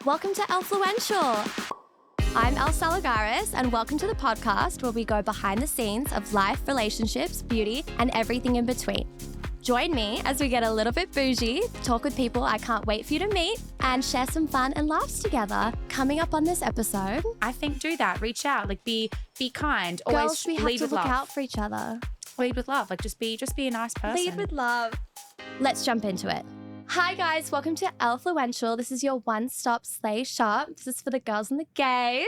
Welcome to Ellefluential. I'm Isabella Gray, and welcome to the podcast where we go behind the scenes of life, relationships, beauty, and everything in between. Join me as we get a little bit bougie, talk with people I can't wait for you to meet, and share some fun and laughs together. Coming up on this episode, I think do that. Reach out. Like be kind. girls, Always we have lead to with look love. out for each other. Lead with love. Like just be a nice person. Lead with love. Let's jump into it. Hi guys, welcome to Ellefluential. This is your one-stop slay shop. This is for the girls and the gays.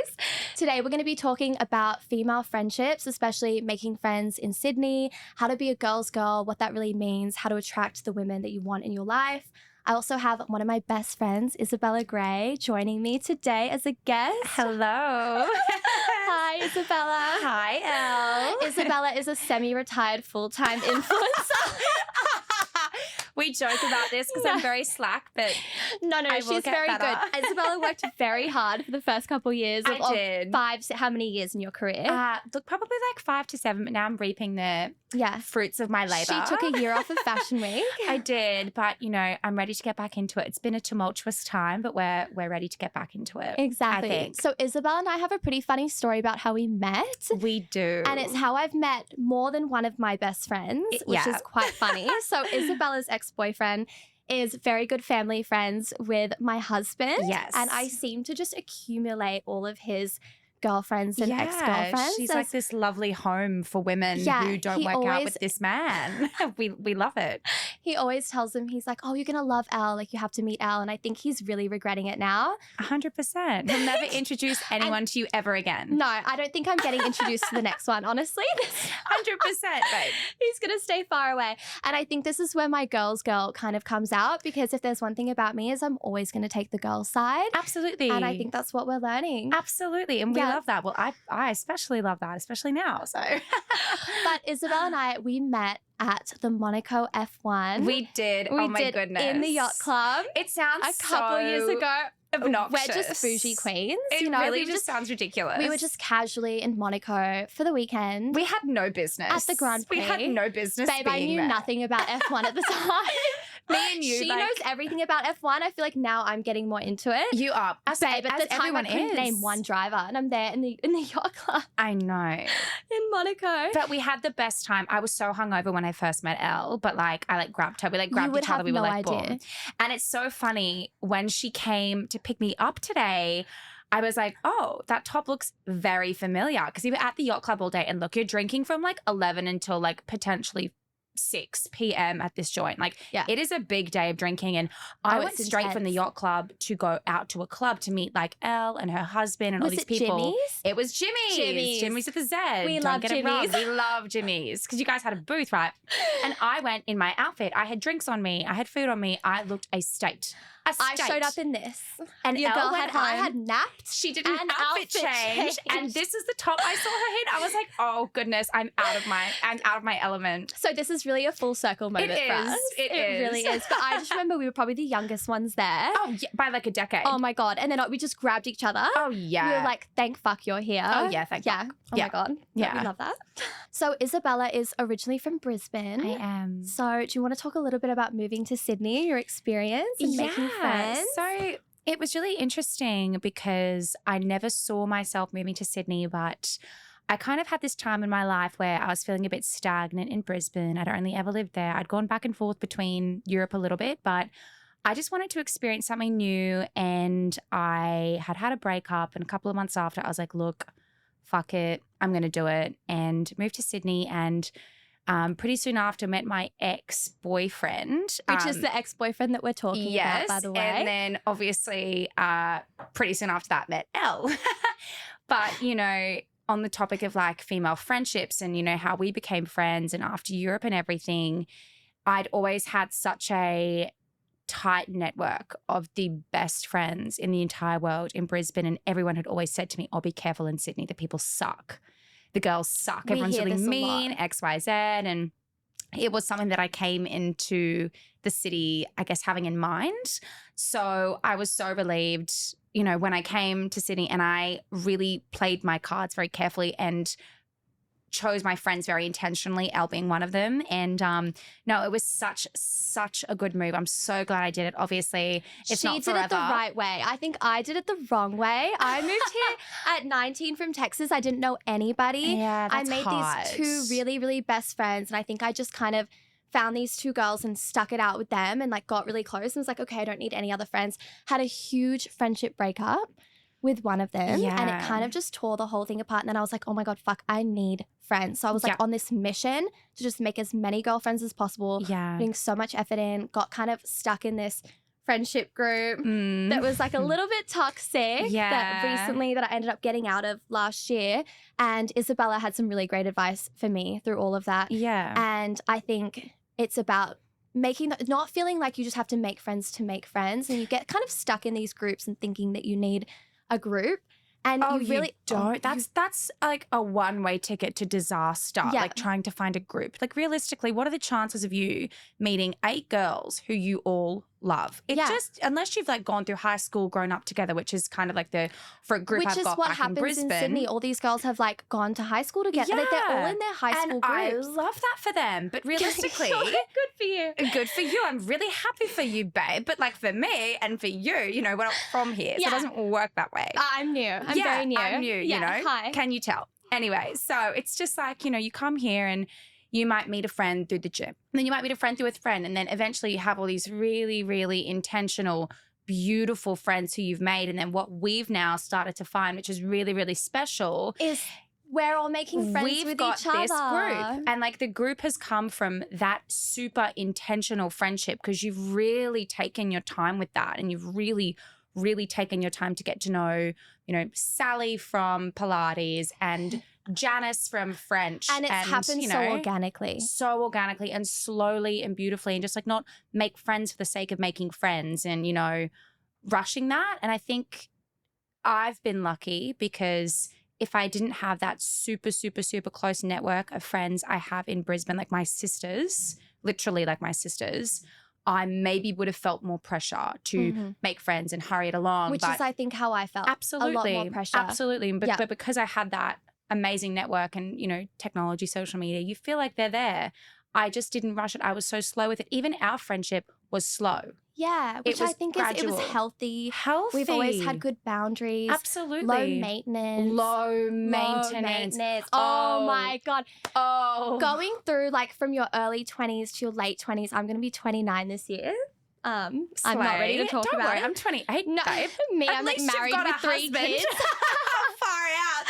Today we're going to be talking about female friendships, especially making friends in Sydney, how to be a girl's girl, what that really means, how to attract the women that you want in your life. I also have one of my best friends, Isabella Gray, joining me today as a guest. Hello. Hi, Isabella. Hi, Elle. Isabella is a semi-retired full-time influencer. We joke about this because I'm very slack, but No, I will she's get very better. good. Isabella worked very hard for the first couple of years. I did. How many years in your career? Look, probably like 5 to 7, but now I'm reaping the Yeah. fruits of my labour. She took a year off of Fashion Week. I did, but I'm ready to get back into it. It's been a tumultuous time, but we're ready to get back into it. Exactly. I think. So Isabella and I have a pretty funny story about how we met. We do. And it's how I've met more than one of my best friends, which Yeah. is quite funny. So Isabella's ex-boyfriend is very good family friends with my husband. Yes. And I seem to just accumulate all of his girlfriends and ex-girlfriends. She's like this lovely home for women who don't work out with this man. we love it. He always tells them, he's like, oh, you're going to love Elle. Like, you have to meet Elle. And I think he's really regretting it now. 100%. He'll never introduce anyone to you ever again. No, I don't think I'm getting introduced to the next one, honestly. 100%, babe. He's going to stay far away. And I think this is where my girl's girl kind of comes out, because if there's one thing about me is I'm always going to take the girl's side. Absolutely. And I think that's what we're learning. Absolutely. And we love that. Well, I especially love that, especially now. So, But Isabella and I, we met at the Monaco F1. we did. We oh my did goodness. in the yacht club It sounds a couple years ago. obnoxious. We're just bougie queens. It we really were just sounds ridiculous. We were just casually in Monaco for the weekend. We had no business. At the Grand Prix. We had no business Babe, I being knew there. nothing about F1 at the time. Me and you, She like- knows everything about F1. I feel like now I'm getting more into it. You are. Babe, at the time I everyone couldn't is. name one driver, and I'm there in the yacht club I know. in Monaco. But we had the best time. I was so hungover when I first met Elle, but I grabbed her. We grabbed would each other. have We were no like, idea. boom. And it's so funny when she came to pick me up today. I was like, oh, that top looks very familiar, because we were at the yacht club all day, and look, you're drinking from 11 until potentially 6 p.m. at this joint. It is a big day of drinking. And I went it's straight from the intense. yacht club to go out to a club to meet Elle and her husband and all Was these it people. Jimmy's? It was Jimmy's. Jimmy's. Jimmy's with a Z. We Don't love get it wrong. Jimmy's. We love Jimmy's, because you guys had a booth, right? And I went in my outfit. I had drinks on me. I had food on me. I looked a state. I showed up in this. And Your Elle girl went I home. had napped. She did an and outfit change, and this is the top I saw her in. I was like, oh goodness, I'm out of my element. So this is really a full circle moment It for is. us. It is. really is. But I just remember we were probably the youngest ones there. Oh yeah, by a decade. Oh my God. And then we just grabbed each other. Oh, yeah. We were like, thank fuck you're here. Oh, yeah, thank Yeah. fuck. Oh Yeah. my God. Yeah. We love that. So Isabella is originally from Brisbane. I am. So do you want to talk a little bit about moving to Sydney, your experience and making friends? So it was really interesting because I never saw myself moving to Sydney, but I kind of had this time in my life where I was feeling a bit stagnant in Brisbane. I'd only ever lived there. I'd gone back and forth between Europe a little bit, but I just wanted to experience something new. And I had a breakup, and a couple of months after, I was like, look, fuck it, I'm going to do it, and moved to Sydney. And pretty soon after, met my ex-boyfriend. Which is the ex-boyfriend that we're talking about, by the way. And then obviously pretty soon after that, met Elle. But, on the topic of female friendships and, how we became friends, and after Europe and everything, I'd always had such a tight network of the best friends in the entire world in Brisbane, and everyone had always said to me, oh, be careful in Sydney, the people suck. The girls suck. We Everyone's hear really this a mean, lot. X, Y, Z. And it was something that I came into the city, I guess, having in mind. So I was so relieved, when I came to Sydney, and I really played my cards very carefully and chose my friends very intentionally, Elle being one of them. And no, it was such a good move. I'm so glad I did it. Obviously, it's not forever. She did it the right way. I think I did it the wrong way. I moved here at 19 from Texas. I didn't know anybody. Yeah, that's I made hard. these 2 really, really best friends. And I think I just kind of found these 2 girls and stuck it out with them and like got really close and was like, okay, I don't need any other friends. Had a huge friendship breakup with one of them, and it kind of just tore the whole thing apart. And then I was like, oh my God, fuck, I need friends. So I was like on this mission to just make as many girlfriends as possible, putting so much effort in, got kind of stuck in this friendship group that was like a little bit toxic that I ended up getting out of last year. And Isabella had some really great advice for me through all of that. And I think it's about not feeling like you just have to make friends to make friends, and you get kind of stuck in these groups and thinking that you need a group, and you really don't. That's like a one-way ticket to disaster. Like trying to find a group. Like realistically, what are the chances of you meeting 8 girls who you all love? It just, unless you've like gone through high school, grown up together, which is kind of like the for a group I've got back in Brisbane. Which is what happens in Sydney. All these girls have like gone to high school together. Like they're all in their high school groups. I love that for them. But realistically, good for you. Good for you. I'm really happy for you, babe. But like for me and for you, you know, we're not from here, so it doesn't work that way. I'm new. I'm very new. I'm new. You know, hi. Can you tell? Anyway, so it's just like, you know, you come here and you might meet a friend through the gym. And then you might meet a friend through a friend. And then eventually you have all these really, really intentional, beautiful friends who you've made. And then what we've now started to find, which is really, really special, is we're all making friends with each other. We've got this group. And like the group has come from that super intentional friendship because you've really taken your time with that. And you've really taken your time to get to know, you know, Sally from Pilates and Janice from French. And it's happened so organically. So organically and slowly and beautifully, and just like not make friends for the sake of making friends and, you know, rushing that. And I think I've been lucky because if I didn't have that super, super, super close network of friends I have in Brisbane, like my sisters, literally like my sisters, I maybe would have felt more pressure to make friends and hurry it along. Which is, I think, how I felt. Absolutely. A lot more pressure. Absolutely. But because I had that amazing network and, you know, technology, social media, you feel like they're there. I just didn't rush it. I was so slow with it. Even our friendship was slow. Yeah, which I think it was healthy. Healthy. We've always had good boundaries. Absolutely. Low maintenance. Low maintenance. Oh my God. Oh. Going through like from your early 20s to your late 20s, I'm going to be 29 this year. I'm not ready to talk Don't about worry, it. I'm 28, no, babe. Me, At I'm like least married you've got with a 3 husband. kids. Far out.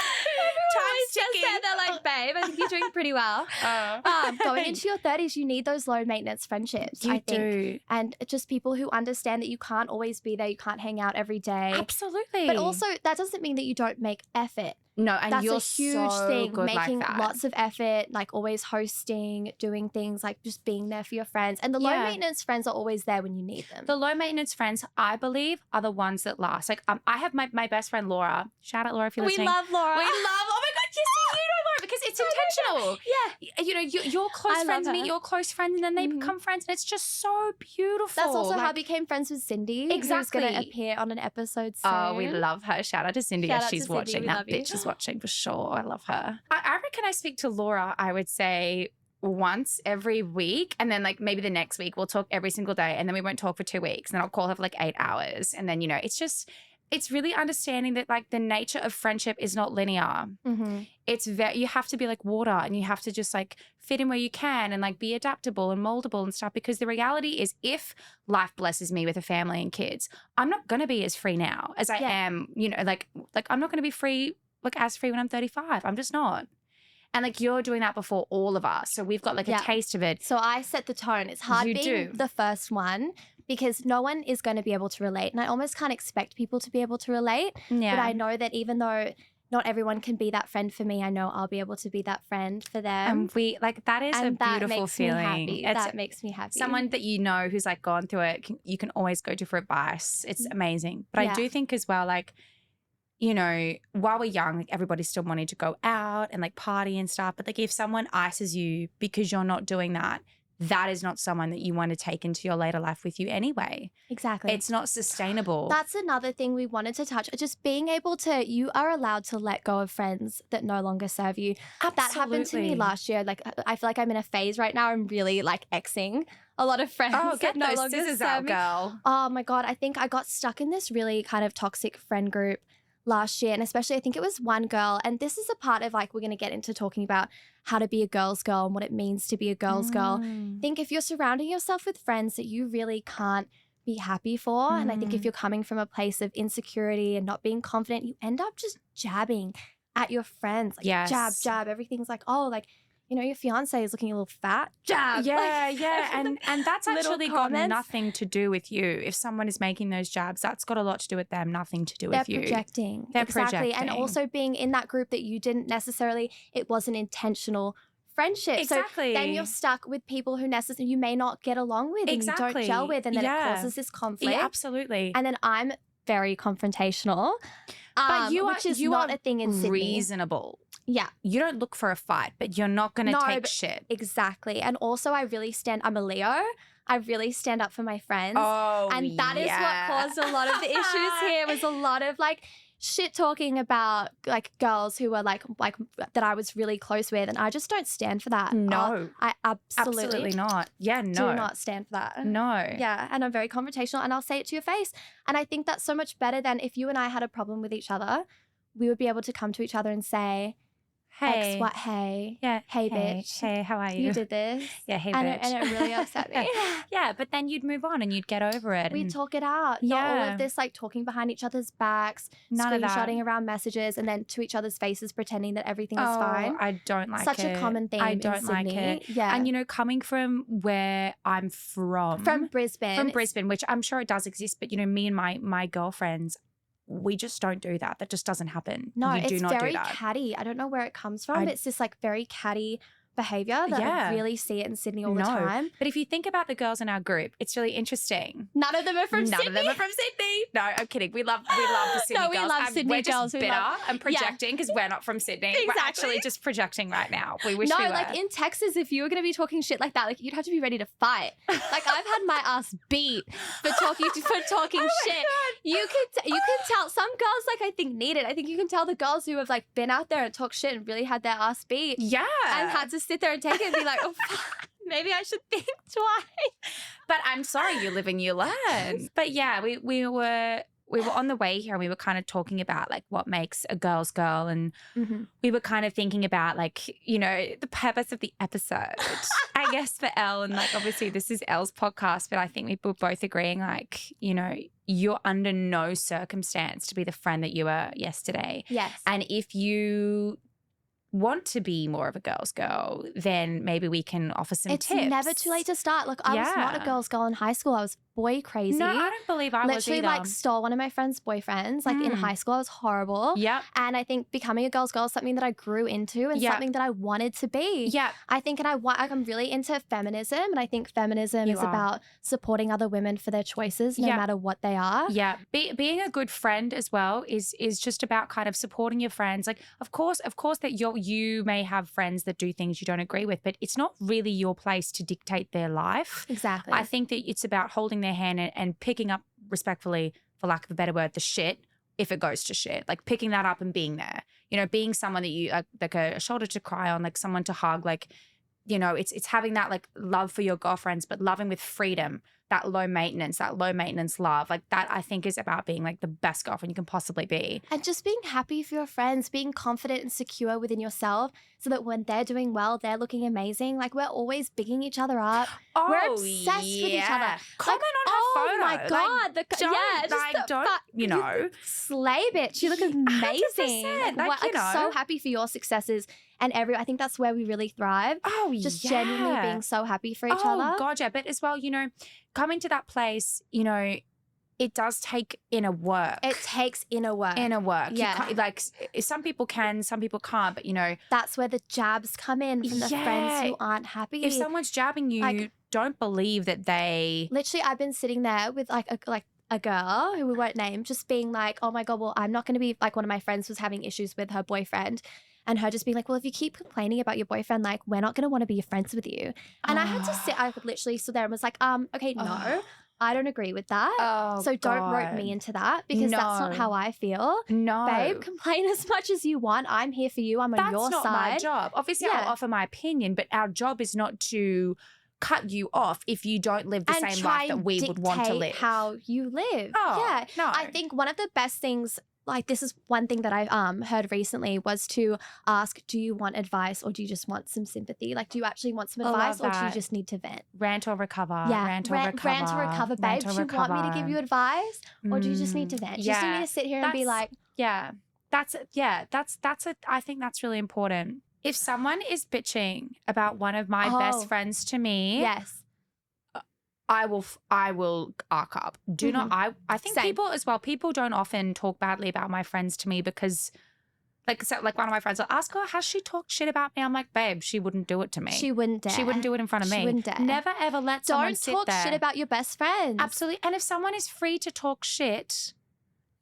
Time's ticking. They're like, babe, I think you're doing pretty well. Going into your 30s, you need those low maintenance friendships. I think. Do. And just people who understand that you can't always be there, you can't hang out every day. Absolutely. But also, that doesn't mean that you don't make effort. No, and that's you're a huge so thing. good Making like that. lots of effort, like always hosting, doing things like just being there for your friends. And the low maintenance friends are always there when you need them. The low maintenance friends, I believe, are the ones that last. Like I have my best friend Laura. Shout out Laura if you're listening. We love Laura. We love. Oh my God, yes, you know Laura because it's intentional. Yeah, you know, your close friends meet your close friends, and then they become friends, and it's just so beautiful. That's also how I became friends with Cindy. Exactly. Who's going to appear on an episode soon. Oh, we love her. Shout out to Cindy. Yes, she's watching. We that bitch is watching for sure. I love her. I reckon I speak to Laura, I would say once every week, and then like maybe the next week we'll talk every single day, and then we won't talk for 2 weeks, and then I'll call her for like 8 hours, and then, you know, it's really understanding that like the nature of friendship is not linear. It's you have to be like water, and you have to just like fit in where you can and like be adaptable and moldable and stuff, because the reality is if life blesses me with a family and kids, I'm not going to be as free now as I am, you know, like I'm not going to be free, like as free when I'm 35. I'm just not. And like you're doing that before all of us. So we've got like a taste of it. So I set the tone. It's hard being the first one because no one is going to be able to relate. And I almost can't expect people to be able to relate. Yeah. But I know that even though not everyone can be that friend for me, I know I'll be able to be that friend for them. And that is a beautiful feeling. That makes me happy. Someone that you know who's like gone through it, you can always go to for advice. It's amazing. But I do think as well, like, you know, while we're young, like everybody's still wanting to go out and like party and stuff. But like if someone ices you because you're not doing that, that is not someone that you want to take into your later life with you anyway. Exactly. It's not sustainable. That's another thing we wanted to touch. Just being able to, you are allowed to let go of friends that no longer serve you. Absolutely. That happened to me last year. Like, I feel like I'm in a phase right now. I'm really like Xing a lot of friends Oh, get that no those longer scissors serve out, me. girl. Oh my God. I think I got stuck in this really kind of toxic friend group last year. And especially I think it was one girl. And this is a part of like, we're going to get into talking about how to be a girl's girl and what it means to be a girl's girl. I think if you're surrounding yourself with friends that you really can't be happy for, and I think if you're coming from a place of insecurity and not being confident, you end up just jabbing at your friends. Like jab. Everything's like, oh, like, you know, your fiance is looking a little fat. Jab. Yeah, like, yeah. And that's actually got comments. nothing to do with you. If someone is making those jabs, that's got a lot to do with them, nothing to do They're with you. projecting. They're exactly. projecting. And also being in that group that you didn't necessarily, it wasn't intentional friendship. Exactly. So then you're stuck with people who necessarily you may not get along with and you don't gel with, and then it causes this conflict. Yeah, absolutely. And then I'm very confrontational. But which is not a thing in Sydney. Reasonable. Yeah. You don't look for a fight, but you're not going to take shit. Exactly. And also I'm a Leo. I really stand up for my friends. Oh, and that is what caused a lot of the issues here, was a lot of like shit talking about like girls who were like that I was really close with, and I just don't stand for that. No. I absolutely not. Yeah, no. do not stand for that. No. Yeah, and I'm very confrontational, and I'll say it to your face. And I think that's so much better than if you and I had a problem with each other, we would be able to come to each other and say, hey. X, what, hey. Yeah. Hey, bitch. Hey, how are you? You did this. Yeah, hey, and bitch. And it really upset me. Yeah, but then you'd move on and you'd get over it. We talk it out. Not all of this like talking behind each other's backs, None of that. screenshotting around messages, and then to each other's faces pretending that everything is fine. I don't like Such it. a common theme I don't in like Sydney. it. Yeah. And, you know, coming from where I'm from. From Brisbane, which I'm sure it does exist, but, you know, me and my girlfriends, we just don't do that. That just doesn't happen. No, you do it's not very do that. catty. I don't know where it comes from. It's this like very catty behavior that I really see it in Sydney all the time. But if you think about the girls in our group, it's really interesting. None of them are from Sydney. None of them are from Sydney. No, I'm kidding. We love the Sydney girls. No, we love Sydney we're girls. We're just bitter and projecting because we're not from Sydney. Exactly. We're actually just projecting right now. We wish we were. No, like in Texas, if you were going to be talking shit like that, like you'd have to be ready to fight. Like I've had my ass beat for talking shit. You can tell some girls like I think need it. I think you can tell the girls who have like been out there and talked shit and really had their ass beat. Yeah. And had to sit there and take it and be like, oh, maybe I should think twice. But I'm sorry, you live and you learn. But yeah, we were on the way here and we were kind of talking about like what makes a girl's girl, and we were kind of thinking about like, you know, the purpose of the episode, I guess, for Elle. And like, obviously this is Elle's podcast, but I think we were both agreeing like, you know, you're under no circumstance to be the friend that you were yesterday. Yes. And if you want to be more of a girl's girl, then maybe we can offer some tips. It's never too late to start. Look, I was not a girl's girl in high school. I was boy crazy. No, I don't believe I was literally either. like stole one of my friend's boyfriends. Like in high school, I was horrible. Yep. And I think becoming a girl's girl is something that I grew into and something that I wanted to be. Yeah. I think, and I'm really into feminism, and I think feminism is about supporting other women for their choices, no matter what they are. Yeah. Being a good friend as well is just about kind of supporting your friends. Like, of course that you may have friends that do things you don't agree with, but it's not really your place to dictate their life. Exactly. I think that it's about holding their hand and picking up respectfully, for lack of a better word, the shit if it goes to shit. Like picking that up and being there. You know, being someone that you like a shoulder to cry on, like someone to hug, like, you know, it's having that like love for your girlfriends, but loving with freedom, that low maintenance love. Like that I think is about being like the best girlfriend you can possibly be. And just being happy for your friends, being confident and secure within yourself so that when they're doing well, they're looking amazing. Like we're always bigging each other up. Oh, we're obsessed with each other. Comment on her photo. Oh my God. You know. Slay bitch. You look amazing. 100%, Like, so happy for your successes. And I think that's where we really thrive. Oh, just genuinely being so happy for each other. Oh, God, yeah. But as well, you know, coming to that place, you know, it does take inner work. It takes inner work. Yeah. Like some people can, some people can't, but you know. That's where the jabs come in from the friends who aren't happy. If someone's jabbing you, like, don't believe that they. Literally, I've been sitting there with a girl who we won't name, just being like, oh my God, well, I'm not going to be like, one of my friends was having issues with her boyfriend. and her just being like, well, if you keep complaining about your boyfriend, like, we're not going to want to be friends with you. And I had to I literally stood there and was like, okay, no. I don't agree with that. So don't rope me into that because that's not how I feel. No. Babe, complain as much as you want. I'm here for you. I'm on your side. That's not my job. Obviously, I'll offer my opinion, but our job is not to cut you off if you don't live the same life that we would want to live. How you live. No. I think one of the best things, like this is one thing that I heard recently, was to ask, do you want advice or do you just want some sympathy? Like, do you actually want some advice or do you just need to vent? Rant or recover. Yeah. Rant or recover. Rant or recover, babe. Do you want me to give you advice or do you just need to vent? Do you just need me to sit here and be like. Yeah. I think that's really important. If someone is bitching about one of my best friends to me. Yes. I will arc up. Do not. I think people don't often talk badly about my friends to me because like one of my friends will ask her, has she talked shit about me? I'm like, babe, she wouldn't do it to me. She wouldn't dare. She wouldn't do it in front of me. She wouldn't dare. Never ever let someone sit there. Don't talk shit about your best friends. Absolutely. And if someone is free to talk shit,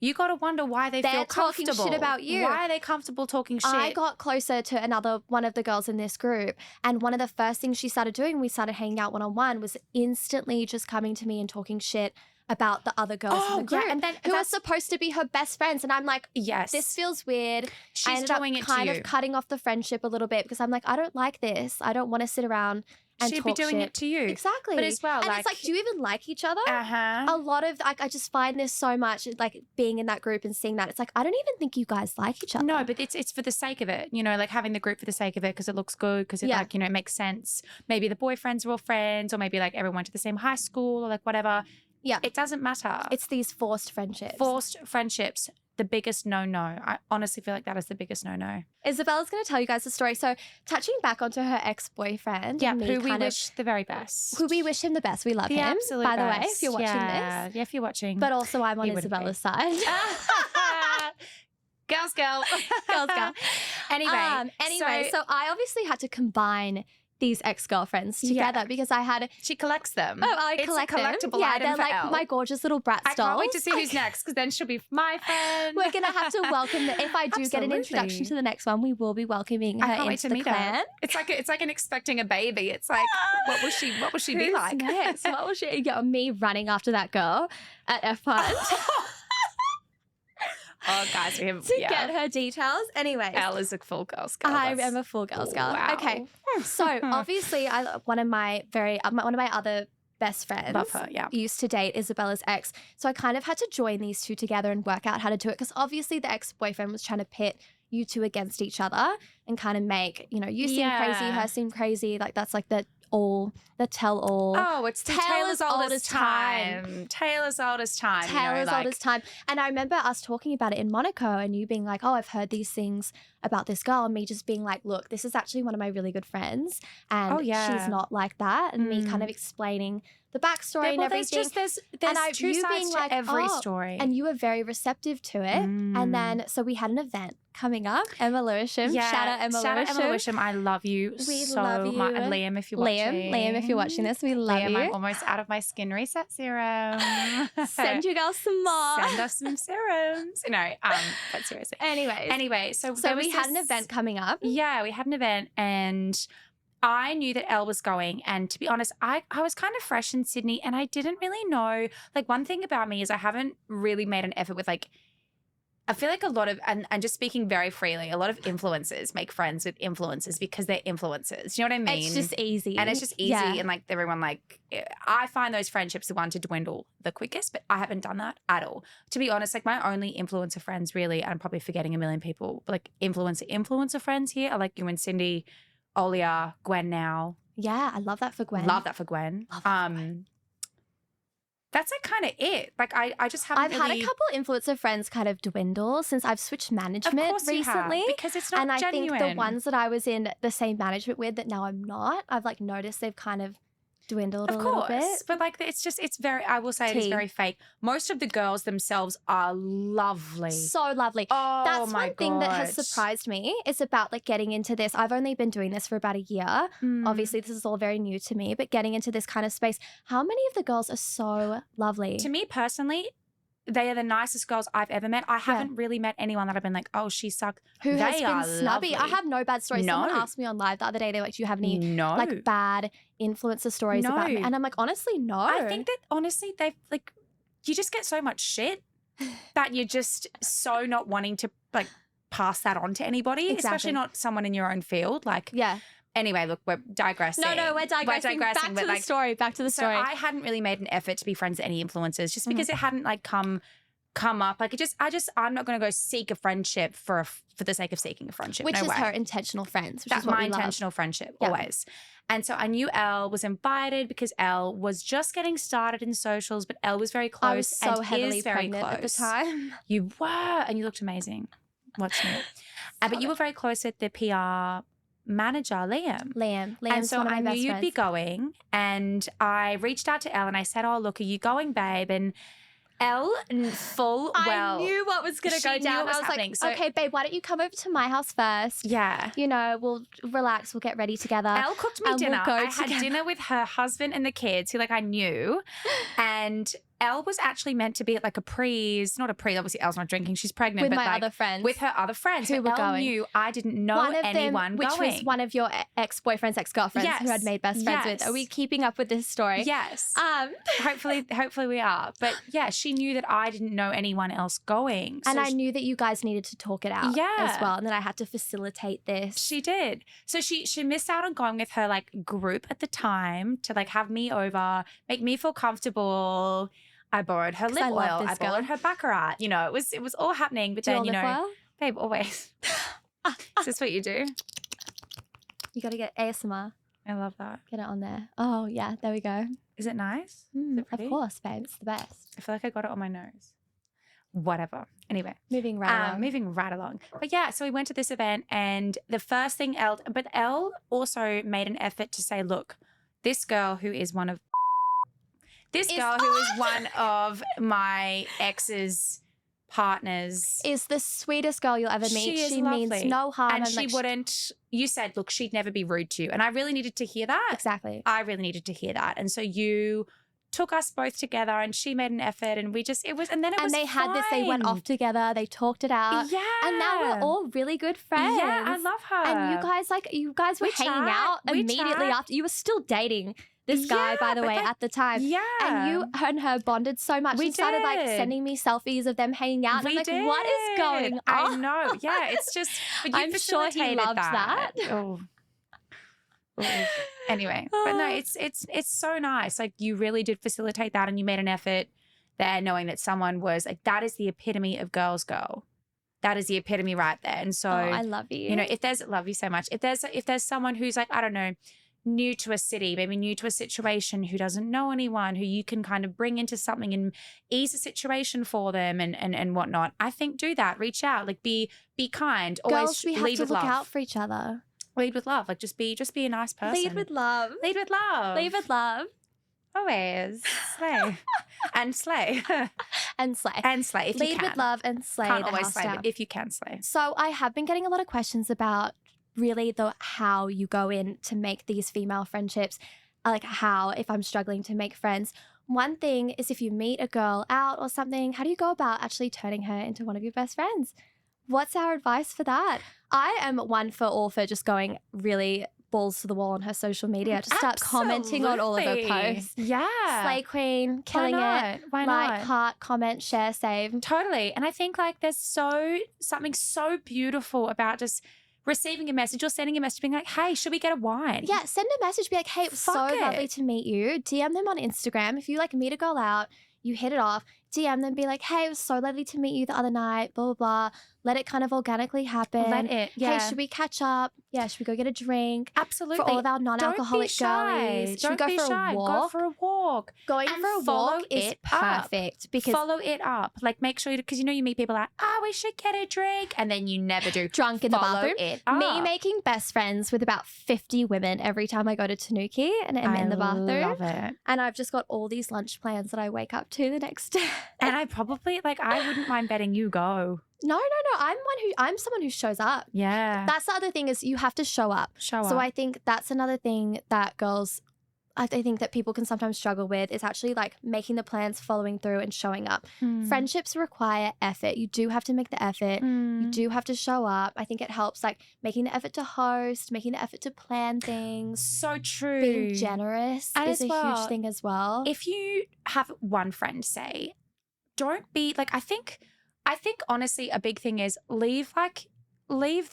you got to wonder why they're feel comfortable. Talking shit about you. Why are they comfortable talking shit? I got closer to one of the girls in this group, and one of the first things she started doing when we started hanging out one-on-one was instantly just coming to me and talking shit about the other girls in the group, and then who are supposed to be her best friends. And I'm like, yes, this feels weird. She's doing it kind of cutting off the friendship a little bit because I'm like, I don't like this. I don't want to sit around and she'd talk be doing shit. It to you. Exactly. But as well, and it's like, do you even like each other? Uh-huh. A lot of, like, I just find this so much, like, being in that group and seeing that. It's like, I don't even think you guys like each other. No, but it's for the sake of it, you know, like having the group for the sake of it because it looks good, because it like, you know, it makes sense. Maybe the boyfriends are all friends, or maybe like everyone went to the same high school or like whatever. Yeah. It doesn't matter. It's these forced friendships. Forced friendships. The biggest no-no. I honestly feel like that is the biggest no-no. Isabella's going to tell you guys the story. So touching back onto her ex-boyfriend. Yeah, who we wish the very best. Who we wish him the best. We love him. Absolute by the best. way, if you're watching this. Yeah, if you're watching. But also I'm on Isabella's side. Girls go. Girls go. Anyway, so I obviously had to combine these ex-girlfriends together because I had... She collects them. Oh, I collect them. It's a collectible item they're for like Elle. my gorgeous little Bratz dolls. I can't wait to see who's next because then she'll be my friend. We're going to have to welcome if I do get an introduction to the next one, we will be welcoming her into the clan. Her. It's like an expecting a baby. It's like, what will she be like? Next? What will she... Me running after that girl at F1. Oh, guys, we have to get her details. Anyway, Elle is a full girls girl. I am a full girls girl. Wow. Okay, so obviously, one of my other best friends love her, used to date Isabella's ex. So I kind of had to join these two together and work out how to do it because obviously the ex-boyfriend was trying to pit you two against each other and kind of make, you know, you seem crazy, her seem crazy. Like that's like the tell-all. Oh, it's Taylor's oldest time. Taylor's oldest time. Taylor's oldest time. And I remember us talking about it in Monaco and you being like, oh, I've heard these things about this girl. And me just being like, look, this is actually one of my really good friends. And she's not like that. And me kind of explaining the backstory and everything. There's two sides to every story. And you were very receptive to it. And then, so we had an event coming up. Emma Lewisham. Shout out Emma Lewisham. I love you love you. much. And Liam, if you're watching. Liam, if you're watching this, we love you. I'm almost out of my skin reset serum. Send you girls some more. Send us some serums. No, but seriously. Anyway, so we had an event coming up. Yeah, we had an event and I knew that Elle was going. And to be honest, I was kind of fresh in Sydney and I didn't really know. Like one thing about me is I haven't really made an effort with like, I feel like a lot of, and just speaking very freely, a lot of influencers make friends with influencers because they're influencers. You know what I mean? It's just easy. And it's just easy. Yeah. And like everyone like, I find those friendships the one to dwindle the quickest, but I haven't done that at all. To be honest, like my only influencer friends really, and I'm probably forgetting a million people, but like influencer friends here are like you and Cindy, Olia, Gwen now. Yeah, I love that for Gwen. Love that for Gwen. That's like kind of it. Like I just haven't had a couple influencer friends kind of dwindle since I've switched management recently. Because it's not genuine. And I think the ones that I was in the same management with that now I'm not, I've like noticed they've kind of dwindled a little bit. But like it's very, I will say it is very fake. Most of the girls themselves are lovely. So lovely. Oh, that's one thing that has surprised me. It's about like getting into this. I've only been doing this for about a year. Obviously, this is all very new to me, but getting into this kind of space, how many of the girls are so lovely? To me personally, they are the nicest girls I've ever met. I haven't really met anyone that I've been like, oh, she sucked. Who has They been are snubby. lovely. I have no bad stories. No. Someone asked me on live the other day, they were like, do you have any No. like bad influencer stories about me? No. And I'm like, honestly, no. I think that honestly, they've like, you just get so much shit that you're just so not wanting to like pass that on to anybody, especially not someone in your own field. Like, yeah. Anyway, look, we're digressing. No, we're digressing. Back to the story. Back to the story. So I hadn't really made an effort to be friends with any influencers just because it hadn't like come up. Like I'm not going to go seek a friendship for the sake of seeking a friendship. Which no is way. her intentional friends. Which That's is what my we love. intentional friendship always. And so I knew Elle was invited because Elle was just getting started in socials, but Elle was very close. I was so and heavily is very pregnant close. at the time. You were, and you looked amazing. What's new? But you were very close with the PR manager, Liam's and so one of my I knew best you'd friends. be going, and I reached out to Elle and I said, oh, look, are you going, babe? And Elle, I knew what was going to go down. I was happening. like, okay, babe, why don't you come over to my house first? Yeah. You know, we'll relax, we'll get ready together. Elle cooked me dinner. We'll I had dinner with her husband and the kids who like I knew. And Elle was actually meant to be at like not a pre, obviously Elle's not drinking, she's pregnant. With but my like, other friends. With her other friends who but were Elle going. knew I didn't know one of anyone them, going. Which was one of your ex-boyfriends, ex-girlfriends who had made best friends with. Are we keeping up with this story? Yes. Hopefully we are. But yeah, she knew that I didn't know anyone else going. And I knew that you guys needed to talk it out as well. And then I had to facilitate this. She did. So she missed out on going with her like group at the time to like have me over, make me feel comfortable. I borrowed her lip oil. I borrowed her Baccarat. You know, it was all happening. But then, you know, babe, always. Is this what you do? You got to get ASMR. I love that. Get it on there. Oh, yeah. There we go. Is it nice? Is it pretty? Of course, babe. It's the best. I feel like I got it on my nose. Whatever. Anyway. Moving right along. But yeah, so we went to this event and the first thing Elle also made an effort to say, look, this girl who is one of my ex's partners is the sweetest girl you'll ever meet. She means no harm. And she wouldn't, you said, look, she'd never be rude to you. And I really needed to hear that. Exactly. I really needed to hear that. And so you took us both together and she made an effort and we just, and they had this, they went off together, they talked it out. Yeah. And now we're all really good friends. Yeah, I love her. And you guys were hanging out immediately after. You were still dating this guy, by the way, at the time. Yeah. And you and her bonded so much. You started like sending me selfies of them hanging out. And I'm like, what is going on? I know. Yeah, it's just, but you I'm sure he loved that. Oh. Anyway, but no, it's so nice. Like you really did facilitate that and you made an effort there knowing that someone was like, that is the epitome of girls go. That is the epitome right there. And so I love you. You know, love you so much. If there's someone who's like, I don't know, new to a city, maybe new to a situation, who doesn't know anyone, who you can kind of bring into something and ease a situation for them and whatnot, I think do that. Reach out. Like be kind. Always girls, we have to look out for each other. Lead with love. Like just be a nice person. Lead with love. Lead with love. Lead with love. Always. Slay. And slay. And slay. And slay if Lead you can. with love and slay. Can't the always house slay, down. but if you can slay. So I have been getting a lot of questions about really how you go in to make these female friendships, like how, if I'm struggling to make friends. One thing is if you meet a girl out or something, how do you go about actually turning her into one of your best friends? What's our advice for that? I am one for all for just going really balls to the wall on her social media. Just start commenting on all of her posts. Yeah. Slay queen, killing it. Why not? Like, heart, comment, share, save. Totally. And I think like there's something so beautiful about just receiving a message or sending a message being like, hey, should we get a wine? Yeah, send a message, be like, hey, it was so lovely to meet you. DM them on Instagram. If you like meet a girl out, you hit it off, DM them, be like, hey, it was so lovely to meet you the other night, blah, blah, blah. Let it kind of organically happen. Yeah. Hey, should we catch up? Yeah, should we go get a drink? Absolutely. For all of our non-alcoholic girlies. Should we go for a walk? Go for a walk. Going for a walk is perfect. Because follow it up. Like make sure, because you know you meet people like, we should get a drink. And then you never do. Drunk in the bathroom. It up. Me making best friends with about 50 women every time I go to Tanuki and I'm in the bathroom. I love it. And I've just got all these lunch plans that I wake up to the next day. And I probably, I wouldn't mind betting you go. No. I'm someone who shows up. Yeah. That's the other thing is you have to show up. Show up. So I think that's another thing that girls I think that people can sometimes struggle with is actually like making the plans, following through and showing up. Friendships require effort. You do have to make the effort. You do have to show up. I think it helps like making the effort to host, making the effort to plan things. So true. Being generous and is a huge thing as well. If you have one friend, say, don't be like, I think honestly a big thing is leave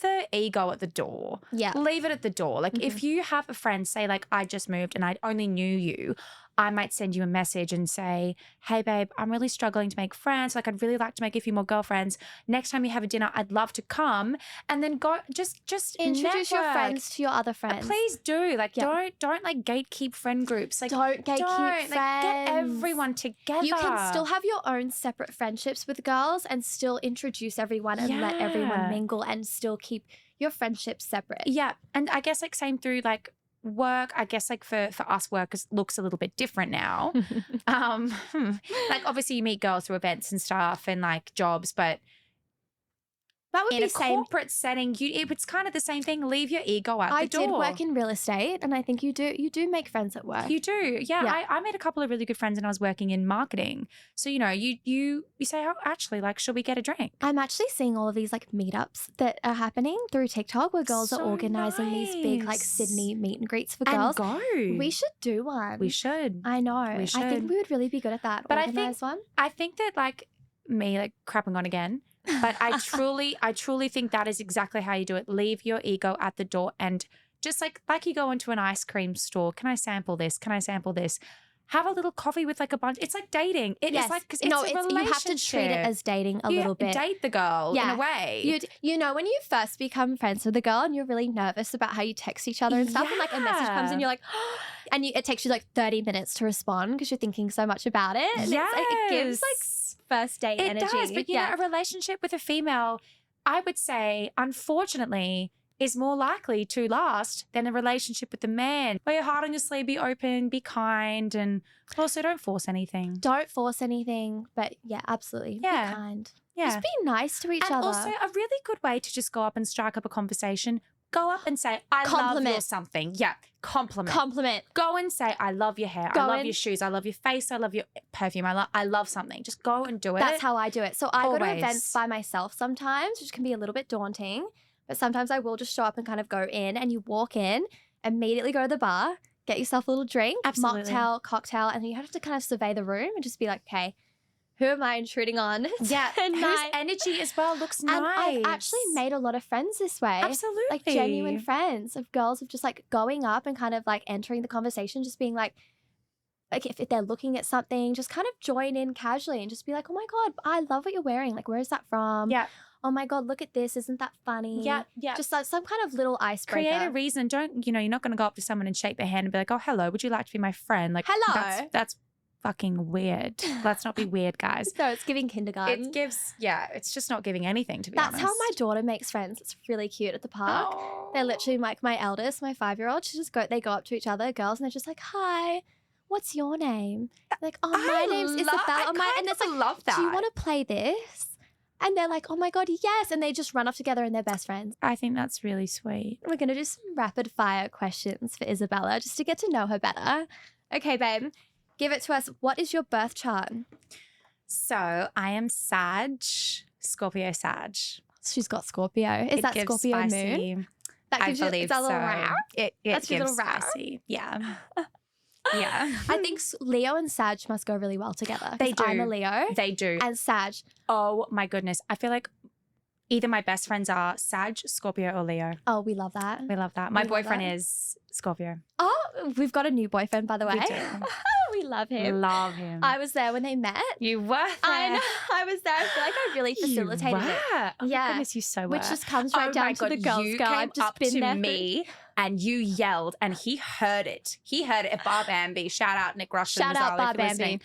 the ego at the door. Yeah. Leave it at the door. Like if you have a friend, say like I just moved and I only knew you, I might send you a message and say, hey babe, I'm really struggling to make friends. Like I'd really like to make a few more girlfriends. Next time you have a dinner, I'd love to come. And then go just introduce your network. friends to your other friends. Please do. Like don't like gatekeep friend groups. Like don't gatekeep friends. Like get everyone together. You can still have your own separate friendships with girls and still introduce everyone and let everyone mingle and still keep your friendships separate. Yeah. And I guess like same through like work, I guess like for us work looks a little bit different now. Like obviously you meet girls through events and stuff and like jobs, but that would in be a corporate setting, it's kind of the same thing. Leave your ego at the door. I did work in real estate and I think you do make friends at work. You do. Yeah. I made a couple of really good friends and I was working in marketing. So, you know, you say, oh, actually, like, should we get a drink? I'm actually seeing all of these like meetups that are happening through TikTok where girls are organising these big like Sydney meet and greets for girls. And go. We should do one. We should. I know. We should. I think we would really be good at that. But Organise one. I think that like me like crapping on again. But I truly think that is exactly how you do it. Leave your ego at the door and just like you go into an ice cream store. Can I sample this? Can I sample this? Have a little coffee with like a bunch. It's like dating. It is like, because it's a relationship. You have to treat it as dating a little bit. Date the girl in a way. You know when you first become friends with a girl and you're really nervous about how you text each other and stuff and like a message comes and you're like, and it takes you like 30 minutes to respond because you're thinking so much about it. And it gives like first date energy. It does, but you know, a relationship with a female, I would say, unfortunately, is more likely to last than a relationship with a man. Wear your heart on your sleeve, be open, be kind, and also don't force anything. Don't force anything, but yeah, absolutely. Yeah. Be kind. Yeah. Just be nice to each other. And also a really good way to just go up and strike up a conversation. Go up and say, I love you or something. Yeah, compliment. Go and say, I love your hair. I love your shoes. I love your face. I love your perfume. I love something. Just go and do it. That's how I do it. So I go to events by myself sometimes, which can be a little bit daunting. But sometimes I will just show up and kind of go in and you walk in, immediately go to the bar, get yourself a little drink, mocktail, cocktail, and then you have to kind of survey the room and just be like, okay, who am I intruding on? Yeah, whose energy as well looks nice. And I've actually made a lot of friends this way. Absolutely. Like genuine friends of girls of just like going up and kind of like entering the conversation, just being like if they're looking at something, just kind of join in casually and just be like, oh my God, I love what you're wearing. Like, where is that from? Yeah. Oh my God, look at this. Isn't that funny? Yeah. Just like some kind of little icebreaker. Create a reason. Don't, you're not going to go up to someone and shake their hand and be like, oh, hello, would you like to be my friend? Like, hello. That's fucking weird. Let's not be weird, guys. No, it's giving kindergarten. It gives, it's just not giving anything, to be honest. That's how my daughter makes friends. It's really cute at the park. Oh. They're literally like my eldest, my 5-year-old. They go up to each other, girls, and they're just like, hi. What's your name? Like, oh, my name's Isabella. And it's like, love that. Do you want to play this? And they're like, oh my God, yes. And they just run off together and they're best friends. I think that's really sweet. We're going to do some rapid fire questions for Isabella just to get to know her better. Okay, babe, give it to us. What is your birth chart? So I am Sag, Scorpio Sag. She's got Scorpio. Is that Scorpio spicy. moon? That gives I believe it's a little so. row? It That's gives little row? spicy. Yeah. Yeah. I think Leo and Sag must go really well together. They do. I'm a Leo. They do. And Sag. Oh my goodness. I feel like either my best friends are Sag, Scorpio, or Leo. Oh, we love that. We love that. My boyfriend is Scorpio. Oh, we've got a new boyfriend, by the way. We do. We love him. Love him. I was there when they met. You were there. I know. I was there. I feel like I really facilitated it. Oh my goodness, you so were. Which just comes right down to the girls' you go. came I've just up been to there me and you yelled and he heard it. He heard it at Bar Bambi. Shout out Nick Rush and Shout out Bar Bambi. Listening.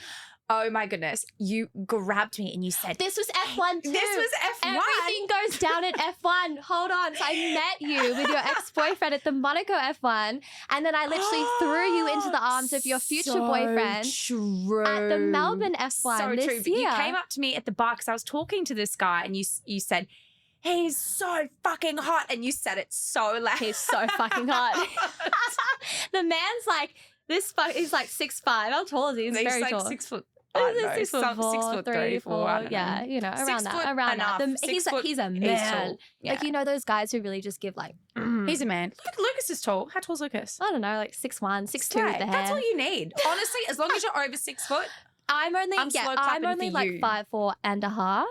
Oh my goodness. You grabbed me and you said, this was F1 too. This was F1. Everything goes down at F1. Hold on. So I met you with your ex-boyfriend at the Monaco F1. And then I literally threw you into the arms of your future boyfriend at the Melbourne F1 this year. year. You came up to me at the bar because I was talking to this guy and you said, he's so fucking hot. And you said it so loud. He's so fucking hot. The man's like, He's like 6'5". How tall is he? He's very like tall. 6 foot. I don't know, 6 foot 4, 6 foot 3, 4. I don't yeah, know. you know, 6 around that. foot Around enough. that. 6 He's foot, a he's man. tall. Yeah. Like, you know those guys who really just give like. He's a man. Lucas is tall. How tall is Lucas? I don't know, like 6'1", 6'2" with the hair. That's all you need. Honestly, as long as you're over 6 foot. I'm only slow I'm clapping only for like you. 5'4.5".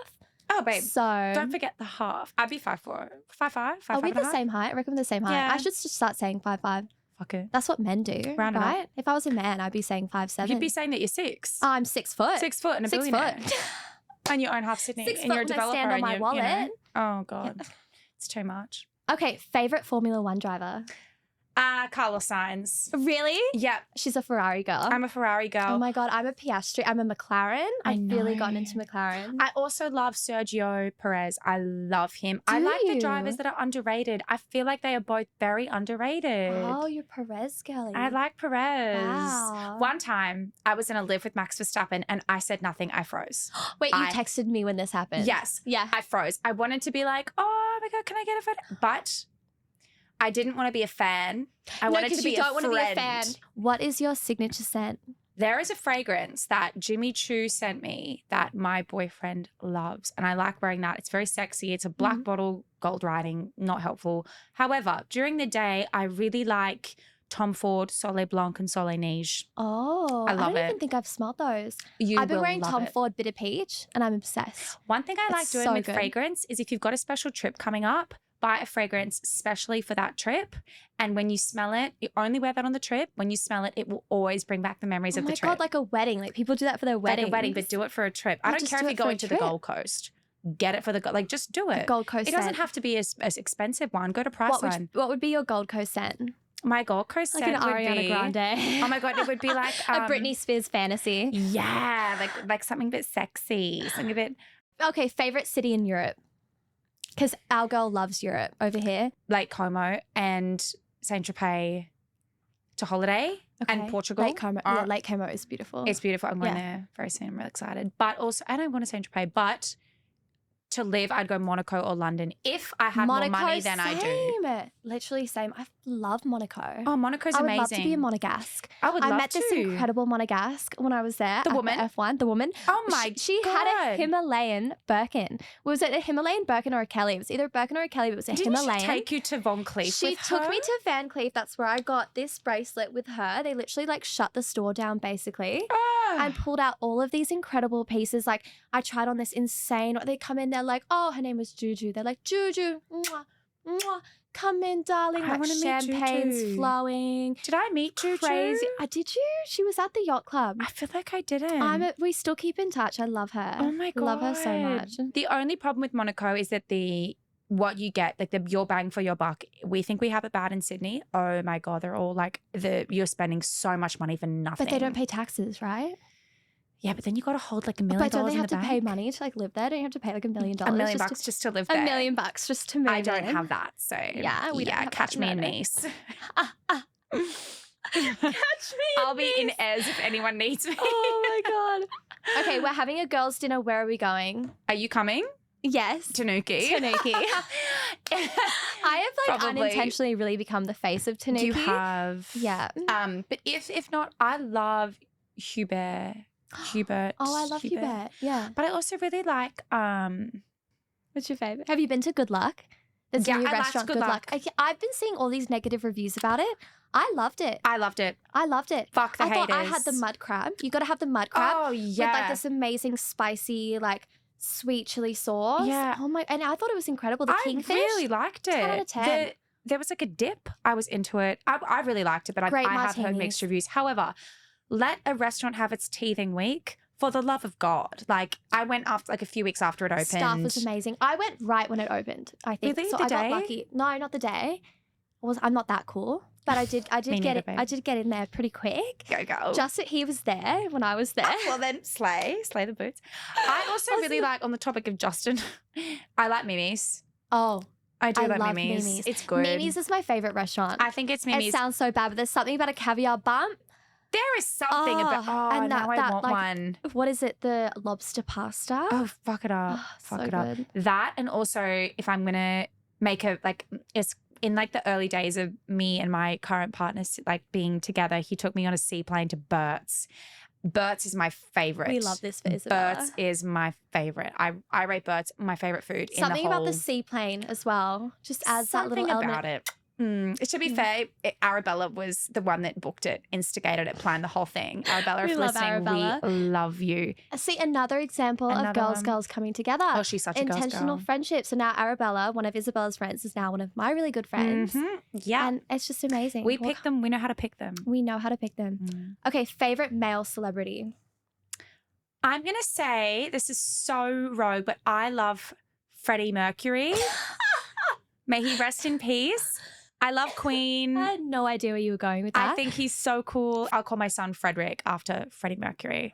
Oh, babe. So Don't forget the half. I'd be 5'4". 5'5". are we the same height? I reckon we're the same height. Yeah. I should just start saying 5'5". Fuck it. That's what men do, Round it up. right? If I was a man, I'd be saying 5'7". You'd be saying that you're 6. I'm 6 foot. 6 foot and a 6 billionaire. foot. And you own half Sydney. 6 and you're a foot when I developer. stand on and my you wallet. know. Oh, God. It's too much. Okay, favorite Formula One driver. Carlos Sainz. Really? Yep. She's a Ferrari girl. I'm a Ferrari girl. Oh my God, I'm a Piastri. I'm a McLaren. I've really know. gotten into McLaren. I also love Sergio Perez. I love him. I Do like the you? drivers that are underrated. I feel like they are both very underrated. Oh, you're Perez girly. I like Perez. Wow. One time I was in a live with Max Verstappen and I said nothing. I froze. Wait, you texted me when this happened? Yes. Yeah. I froze. I wanted to be like, oh my God, can I get a photo? But I didn't want to be a fan. I wanted to be you don't want to be a friend. fan. What is your signature scent? There is a fragrance that Jimmy Choo sent me that my boyfriend loves. And I like wearing that. It's very sexy. It's a black bottle, gold writing, not helpful. However, during the day, I really like Tom Ford, Soleil Blanc, and Soleil Neige. Oh, I love don't it. even think I've smelled those. I've I've been wearing Tom Ford Bitter Peach and I'm obsessed. One thing I like It's doing so with good. fragrance is if you've got a special trip coming up, buy a fragrance specially for that trip. And when you smell it, you only wear that on the trip. When you smell it, it will always bring back the memories Oh of my the trip. God, like a wedding. Like people do that for their Like wedding. a wedding, but do it for a trip. I Yeah, don't just care do if it you're for a going to the trip. Gold Coast. Get it for the Like, just do it. Gold Coast It doesn't scent. have to be as expensive one. Go to Priceline. What would be your Gold Coast scent? My Gold Coast Like scent an would Ariana be, Grande. Oh my God, it would be like a Britney Spears fantasy. Yeah, like something a bit sexy, something a bit Okay, favorite city in Europe? Because our girl loves Europe over here. Lake Como and Saint Tropez to holiday and Okay. Portugal. Lake Como. Yeah, Lake Como is beautiful. It's beautiful. I'm going Yeah. there very soon. I'm really excited. But also, I don't want to Saint Tropez, but to live, I'd go Monaco or London. If I had more money than I do. Same. Literally same. I love Monaco. Oh, Monaco's I would amazing. love to be a Monegasque. I would I love met to. this incredible Monegasque when I was there. The at woman? F1, the woman. Oh my She God. had a Himalayan Birkin. Was it a Himalayan Birkin or a Kelly? It was either a Birkin or a Kelly, but it was a Didn't Himalayan. she take you to Von Cleef She with took her? me to Van Cleef. That's where I got this bracelet with her. They literally like shut the store down basically. Ah. And pulled out all of these incredible pieces. Like I tried on this insane. They come in, they're like, oh, her name was Juju. They're like, Juju, mwah, mwah, come in, darling. I Like wanna meet champagne's Juju. flowing. Did I meet Juju? Crazy. Did you? She was at the yacht club. I feel like I didn't. We still keep in touch. I love her. Oh my God. Love her so much. The only problem with Monaco is that what you get, like your bang for your buck. We think we have it bad in Sydney. Oh my God, they're all like you're spending so much money for nothing. But they don't pay taxes, right? Yeah, but then you got to hold like $1 million But don't they in have the to bank. pay money to like live there? Don't you have to pay like $1 million? $1 million just bucks to, just to live there. $1 million bucks just to move I don't in. have that, so Yeah, we don't have catch that, me in no. Nice. Catch me. I'll be in Ez if anyone needs me. Oh my God. Okay, we're having a girls' dinner. Where are we going? Are you coming? Yes. Tanuki. Tanuki. I have like Probably. unintentionally really become the face of Tanuki. You have. Yeah. But if not, I love Hubert. Hubert. Oh, I love Hubert. Yeah. But I also really like What's your favorite? Have you been to Good Luck? There's Yeah, a new I liked restaurant, Good Luck. I've been seeing all these negative reviews about it. I loved it. I loved it. I loved it. Fuck the I thought I haters. had the mud crab. You got to have the mud crab Oh yeah. with like this amazing spicy like sweet chili sauce. Yeah. Oh my! And I thought it was incredible. The I kingfish. really liked it. 10 out of 10. There was like a dip. I was into it. I really liked it, but I Great have heard martinis. mixed reviews. However, let a restaurant have its teething week. For the love of God. Like, I went after like a few weeks after it opened. Staff was amazing. I went right when it opened. I think Really? so. The I day? got lucky. No, not the day. I'm not that cool, but I did Me get neither, it. babe. I did get in there pretty quick. Go. Just that he was there when I was there. Well then, slay the boots. I also really like, on the topic of Justin, I like Mimi's. Oh, I do I like love Mimi's. Mimi's. It's good. Mimi's is my favorite restaurant. I think it's Mimi's. It sounds so bad, but there's something about a caviar bump. There is something about. Oh, and now I want like, one. What is it? The lobster pasta. Oh, fuck it up. Oh, Fuck so it up. good. That, and also if I'm gonna make a like, it's in like the early days of me and my current partner like being together, he took me on a seaplane to Burt's. Burt's is my favorite. We love this for Isabella. Burt's is my favorite. I rate Burt's my favorite food. Something in the whole, about the seaplane as well just adds that little element. Something about it. To be fair, Arabella was the one that booked it, instigated it, planned the whole thing. Arabella, if love listening, Arabella. we love you. See, another example of girls coming together. Oh, she's such a girl's intentional girl. friendship. So now Arabella, one of Isabella's friends, is now one of my really good friends. Yeah. And it's just amazing. We pick them. We know how to pick them. We know how to pick them. Okay, favorite male celebrity. I'm going to say, this is so rogue, but I love Freddie Mercury. May he rest in peace. I love Queen. I had no idea where you were going with that. I think he's so cool. I'll call my son Frederick after Freddie Mercury.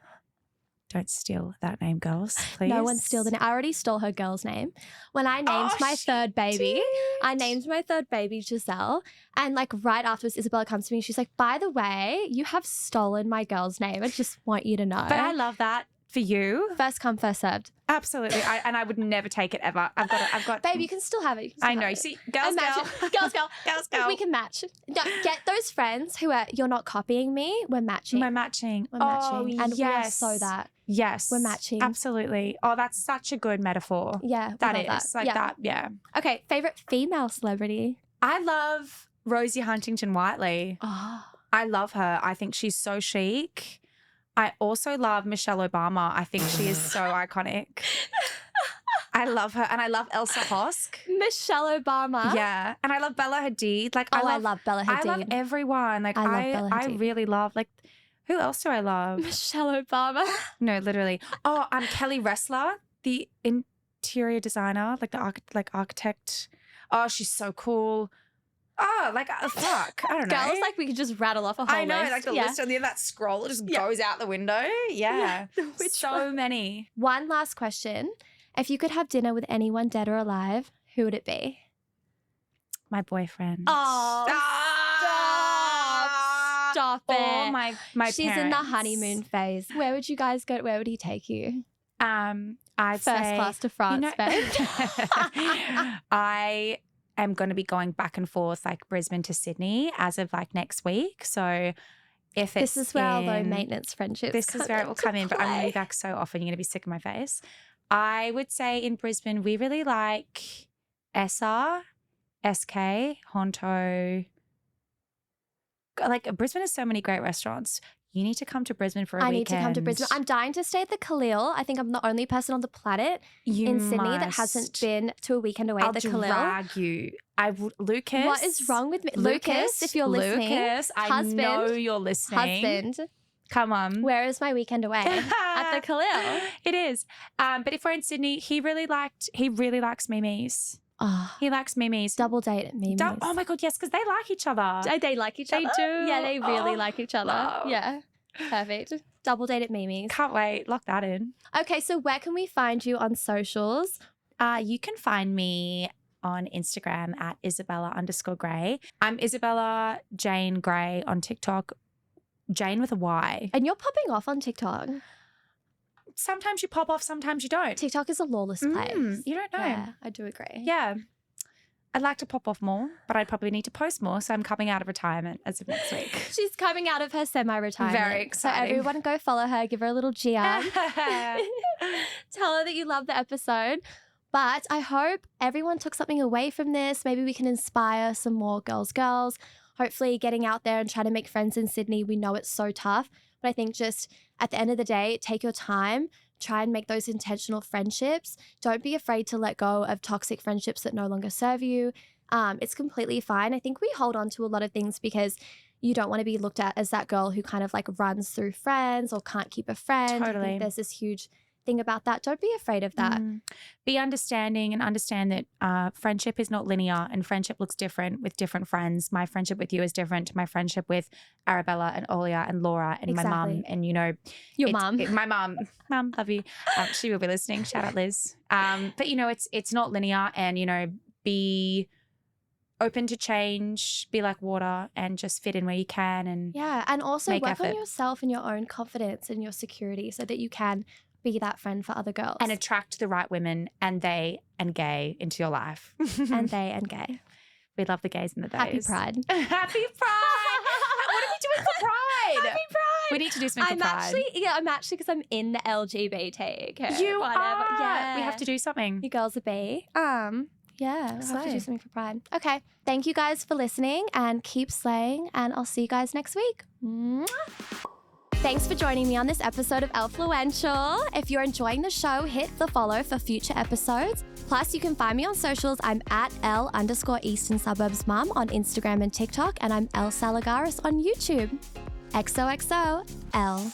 Don't steal that name, girls, please. No one steal the name. I already stole her girl's name. When I named my third baby, I named my third baby Giselle. And like right afterwards, Isabella comes to me and she's like, by the way, you have stolen my girl's name. I just want you to know. But I love that for you. First come, first served. Absolutely. And I would never take it ever. I've got. Babe, you can still have it. I know. See, girls, girls, girl. We can match. No, get those friends who are, you're not copying me. We're matching. We're matching. We're matching. Oh, And yes. we are so that. Yes. We're matching. Absolutely. Oh, that's such a good metaphor. Yeah. That is. Like that. Yeah. Okay. Favorite female celebrity? I love Rosie Huntington-Whiteley. Oh. I love her. I think she's so chic. I also love Michelle Obama. I think she is so iconic. I love her. And I love Elsa Hosk. Michelle Obama. Yeah. And I love Bella Hadid. Like, I love Bella Hadid. I love everyone. Like, I love Bella Hadid. I really love, like, who else do I love? Michelle Obama. No, literally. Oh, I'm Kelly Ressler, the interior designer, like the architect. Oh, she's so cool. Oh, like, fuck. I don't know. Girls, like, we could just rattle off a whole I know, list. like the list on the end of that scroll, it just goes out the window. Yeah. So many. One last question. If you could have dinner with anyone dead or alive, who would it be? My boyfriend. Oh, stop it. Oh, my She's in the honeymoon phase. Where would you guys go? Where would he take you? I'd First say, class to France, babe. I am going to be going back and forth like Brisbane to Sydney as of like next week. So if it's this is where our low maintenance friendships this is where it will come in, but I'm going to be back so often. You're going to be sick of my face. I would say in Brisbane, we really like SR, SK, Honto. Like Brisbane has so many great restaurants. You need to come to Brisbane for a weekend. I need to come to Brisbane. I'm dying to stay at the Khalil. I think I'm the only person on the planet in Sydney that hasn't been to a weekend away at the Khalil. I'll drag you. Lucas. What is wrong with me? Lucas, if you're listening. Lucas, I know you're listening. Husband. Come on. Where is my weekend away? At the Khalil. It is. But if we're in Sydney, he really likes Mimi's. Oh, he likes Mimi's. Double date at Mimi's. Oh my God, yes, because they like each other. They like each other? They do. Yeah, they really like each other. Love. Yeah. Perfect. Double date at Mimi's. Can't wait. Lock that in. Okay, so where can we find you on socials? You can find me on Instagram at Isabella_Gray. I'm Isabella Jane Gray on TikTok. Jane with a Y. And you're popping off on TikTok. Sometimes you pop off, sometimes you don't. TikTok is a lawless place. You don't know. Yeah, I do agree. Yeah. I'd like to pop off more, but I'd probably need to post more. So I'm coming out of retirement as of next week. She's coming out of her semi-retirement. Very exciting. So everyone go follow her, give her a little Tell her that you love the episode. But I hope everyone took something away from this. Maybe we can inspire some more girls. Hopefully getting out there and trying to make friends in Sydney. We know it's so tough. But I think just at the end of the day, take your time. Try and make those intentional friendships. Don't be afraid to let go of toxic friendships that no longer serve you. It's completely fine. I think we hold on to a lot of things because you don't want to be looked at as that girl who kind of like runs through friends or can't keep a friend. Totally. I think there's this huge thing about that. Don't be afraid of that. Be understanding and understand that friendship is not linear and friendship looks different with different friends. My friendship with you is different to my friendship with Arabella and Olia and Laura and my mum. And, you know, your mum. My mum. Mum, love you. She will be listening. Shout out, Liz. But, you know, it's not linear and, you know, be open to change, be like water and just fit in where you can. And and also work on yourself and your own confidence and your security so that you can be that friend for other girls. And attract the right women and gay into your life. And gay. We love the gays and the Happy days. Pride. Happy Pride. What are we doing for Pride? Happy Pride. We need to do something for Pride. I'm actually because I'm in the LGBT. You are. Yeah. We have to do something. You girls are B. Yeah, we'll have to do something for Pride. Okay. Thank you guys for listening and keep slaying, and I'll see you guys next week. Mwah. Thanks for joining me on this episode of Ellefluential. If you're enjoying the show, hit the follow for future episodes. Plus, you can find me on socials. I'm at L_Eastern Suburbs Mum on Instagram and TikTok, and I'm Elle Salagaris on YouTube. XOXO, Elle.